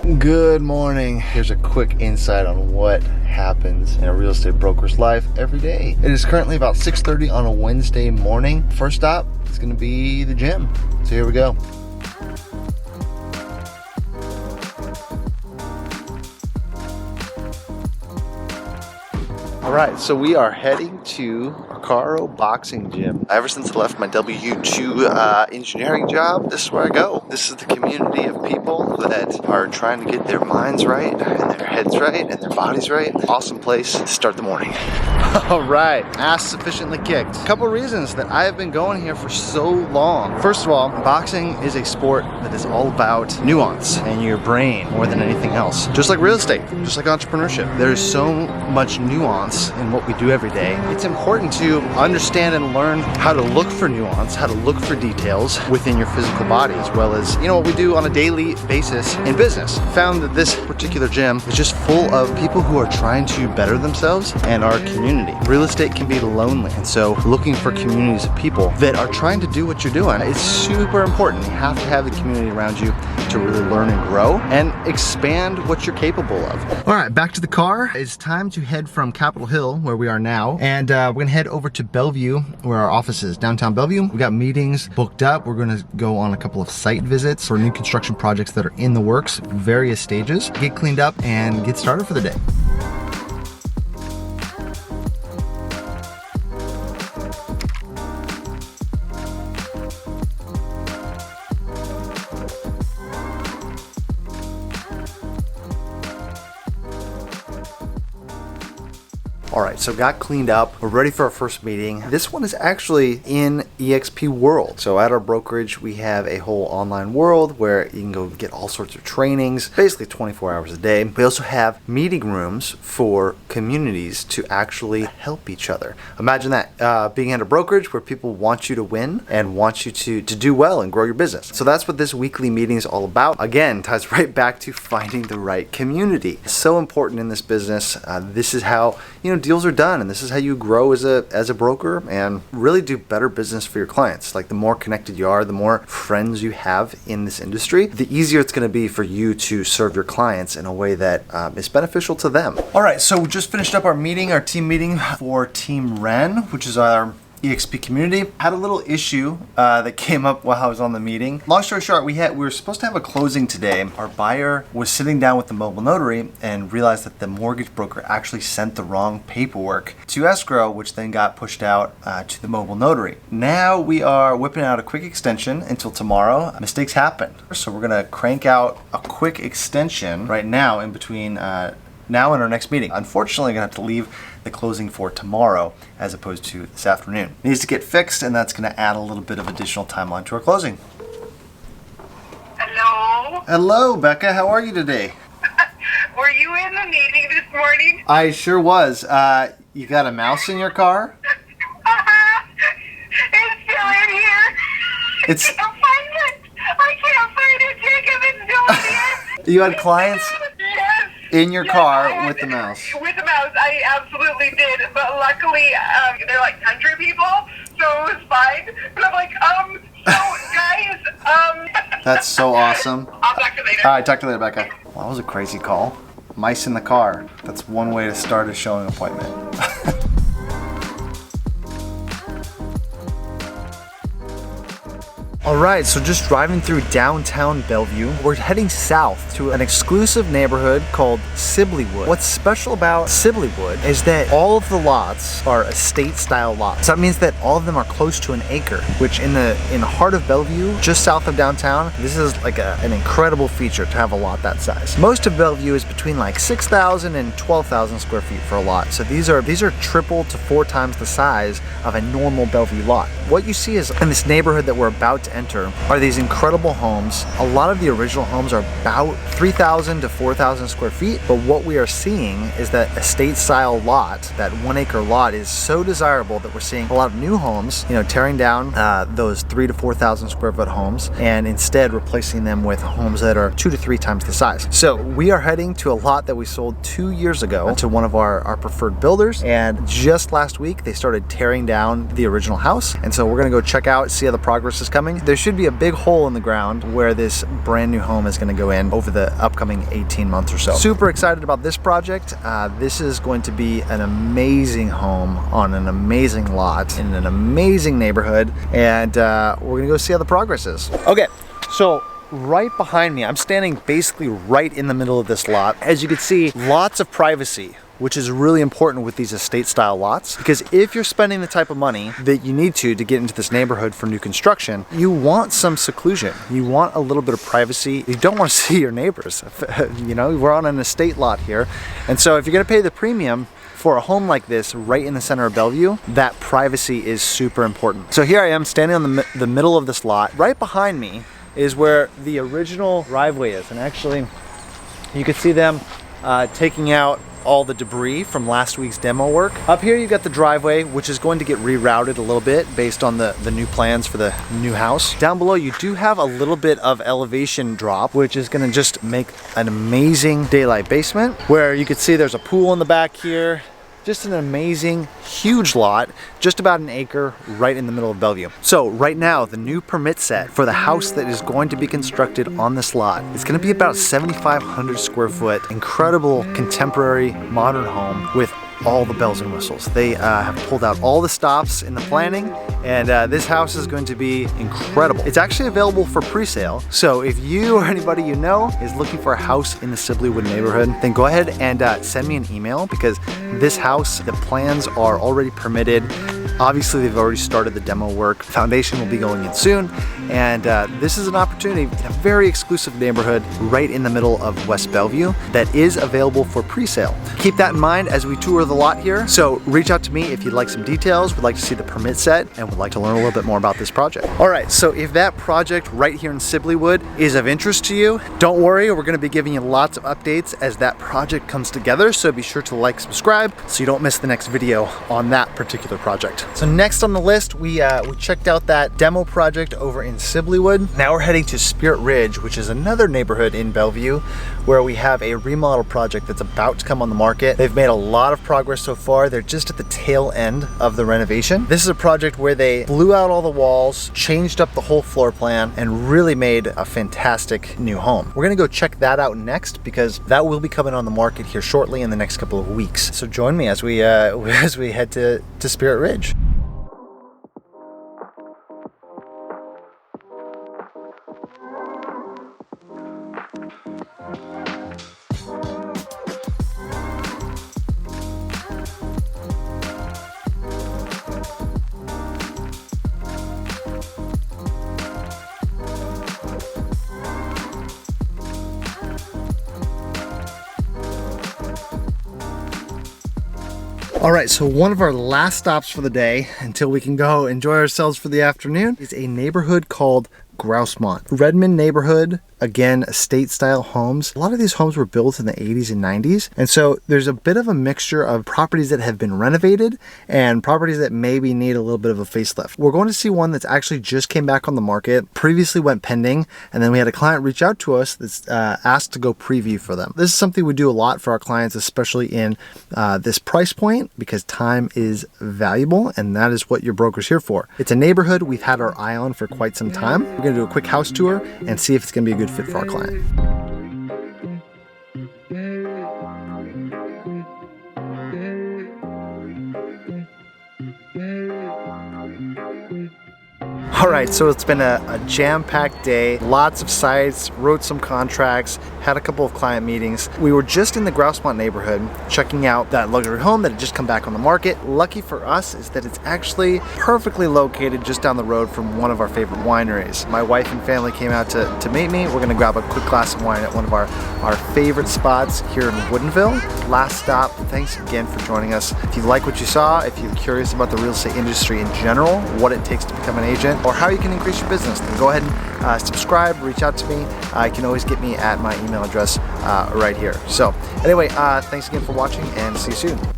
Good morning. Here's a quick insight on what happens in a real estate broker's life every day. It is currently about 6:30 on a Wednesday morning. First stop is going to be the gym. So here we go. All right, so we are heading to Recaro Boxing Gym. Ever since I left my W2 engineering job, this is where I go. This is the community of people that are trying to get their minds right, and their heads right, and their bodies right. Awesome place to start the morning. All right, ass sufficiently kicked. A couple reasons that I have been going here for so long. First of all, boxing is a sport that is all about nuance and your brain more than anything else. Just like real estate, just like entrepreneurship. There's so much nuance in what we do every day. It's important to understand and learn how to look for nuance, how to look for details within your physical body, as well as, what we do on a daily basis in business. Found that this particular gym is just full of people who are trying to better themselves and our community. Real estate can be lonely, and so looking for communities of people that are trying to do what you're doing is super important. You have to have the community around you to really learn and grow and expand what you're capable of. All right, back to the car. It's time to head from Capitol Hill, where we are now, and we're gonna head over to Bellevue, where our office is, downtown Bellevue. We got meetings booked up. We're gonna go on a couple of site visits for new construction projects that are in the works, various stages, get cleaned up and get started for the day. All right, so got cleaned up. We're ready for our first meeting. This one is actually in eXp World. So at our brokerage, we have a whole online world where you can go get all sorts of trainings, basically 24 hours a day. We also have meeting rooms for communities to actually help each other. Imagine that, being at a brokerage where people want you to win and want you to do well and grow your business. So that's what this weekly meeting is all about. Again, ties right back to finding the right community. It's so important in this business. This is how, deals are done, and this is how you grow as a broker and really do better business for your clients. Like, the more connected you are, the more friends you have in this industry, the easier it's going to be for you to serve your clients in a way that is beneficial to them. All right, so we just finished up our team meeting for Team Ren, which is our eXp community. Had a little issue that came up while I was on the meeting. Long story short, we were supposed to have a closing today. Our buyer was sitting down with the mobile notary and realized that the mortgage broker actually sent the wrong paperwork to escrow, which then got pushed out to the mobile notary. Now we are whipping out a quick extension until tomorrow. Mistakes happen, so we're gonna crank out a quick extension right now in between now and our next meeting. Unfortunately, I'm gonna have to leave the closing for tomorrow as opposed to this afternoon. It needs to get fixed, and that's gonna add a little bit of additional timeline to our closing. Hello? Hello, Becca, how are you today? Were you in the meeting this morning? I sure was. You got a mouse in your car? It's still in here. It's- I can't find it. I can't find it, Jacob. It's still in here. You had clients Yes. in your Yes, car I had- with the mouse. With the mouse, I absolutely did. But luckily, they're like country people, so it was fine. But I'm like, guys, That's so awesome. I'll talk to you later. All right, talk to you later, Becca. Well, that was a crazy call. Mice in the car. That's one way to start a showing appointment. All right, so just driving through downtown Bellevue, we're heading south to an exclusive neighborhood called Sibleywood. What's special about Sibleywood is that all of the lots are estate-style lots. So that means that all of them are close to an acre, which in the heart of Bellevue, just south of downtown, this is like an incredible feature to have a lot that size. Most of Bellevue is between like 6,000 and 12,000 square feet for a lot. So these are triple to 4 times the size of a normal Bellevue lot. What you see is in this neighborhood that we're about to enter are these incredible homes. A lot of the original homes are about 3,000 to 4,000 square feet, but what we are seeing is that estate style lot, that 1 acre lot, is so desirable that we're seeing a lot of new homes, tearing down those 3,000 to 4,000 square foot homes and instead replacing them with homes that are 2 to 3 times the size. So we are heading to a lot that we sold 2 years ago to one of our preferred builders, and just last week they started tearing down the original house, and so we're gonna go check out, see how the progress is coming. there should be a big hole in the ground where this brand new home is going to go in over the upcoming 18 months or so. Super excited about this project. This is going to be an amazing home on an amazing lot in an amazing neighborhood, and we're gonna go see how the progress is. Okay, so right behind me, I'm standing basically right in the middle of this lot. As you can see, lots of privacy, which is really important with these estate style lots, because if you're spending the type of money that you need to get into this neighborhood for new construction, you want some seclusion. You want a little bit of privacy. You don't want to see your neighbors. You know, we're on an estate lot here. And so if you're gonna pay the premium for a home like this right in the center of Bellevue, that privacy is super important. So here I am standing on the middle of this lot. Right behind me is where the original driveway is. And actually, you can see them taking out all the debris from last week's demo work. Up here you got the driveway, which is going to get rerouted a little bit based on the new plans for the new house. Down below you do have a little bit of elevation drop, which is gonna just make an amazing daylight basement, where you can see there's a pool in the back here. Just an amazing, huge lot, just about an acre right in the middle of Bellevue. So right now, the new permit set for the house that is going to be constructed on this lot is gonna be about 7,500 square foot, incredible contemporary modern home with all the bells and whistles. They have pulled out all the stops in the planning, and this house is going to be incredible. It's actually available for pre-sale, so if you or anybody you know is looking for a house in the Sibleywood neighborhood, then go ahead and send me an email, because this house, the plans are already permitted. Obviously, they've already started the demo work. Foundation will be going in soon, and this is an opportunity in a very exclusive neighborhood right in the middle of West Bellevue that is available for pre-sale. Keep that in mind as we tour the lot here. So reach out to me if you'd like some details, would like to see the permit set, and would like to learn a little bit more about this project. All right, so if that project right here in Sibleywood is of interest to you, don't worry, we're gonna be giving you lots of updates as that project comes together, so be sure to like, subscribe, so you don't miss the next video on that particular project. So next on the list, we checked out that demo project over in Sibleywood. Now we're heading to Spirit Ridge, which is another neighborhood in Bellevue, where we have a remodel project that's about to come on the market. They've made a lot of progress so far. They're just at the tail end of the renovation. This is a project where they blew out all the walls, changed up the whole floor plan, and really made a fantastic new home. We're gonna go check that out next, because that will be coming on the market here shortly in the next couple of weeks. So join me as we head to Spirit Ridge. All right, so one of our last stops for the day until we can go enjoy ourselves for the afternoon is a neighborhood called Grousemont. Redmond neighborhood, again, estate style homes. A lot of these homes were built in the 80s and 90s. And so there's a bit of a mixture of properties that have been renovated and properties that maybe need a little bit of a facelift. We're going to see one that's actually just came back on the market, previously went pending, and then we had a client reach out to us that's asked to go preview for them. This is something we do a lot for our clients, especially in this price point, because time is valuable, and that is what your broker's here for. It's a neighborhood we've had our eye on for quite some time. We're going to do a quick house tour and see if it's going to be a good fit for our client. All right, so it's been a jam-packed day, lots of sites, wrote some contracts, had a couple of client meetings. We were just in the Grousemont neighborhood checking out that luxury home that had just come back on the market. Lucky for us is that it's actually perfectly located just down the road from one of our favorite wineries. My wife and family came out to meet me. We're gonna grab a quick glass of wine at one of our favorite spots here in Woodinville. Last stop, thanks again for joining us. If you like what you saw, if you're curious about the real estate industry in general, what it takes to become an agent, or how you can increase your business, then go ahead and subscribe, reach out to me. You can always get me at my email address right here. So anyway, thanks again for watching, and see you soon.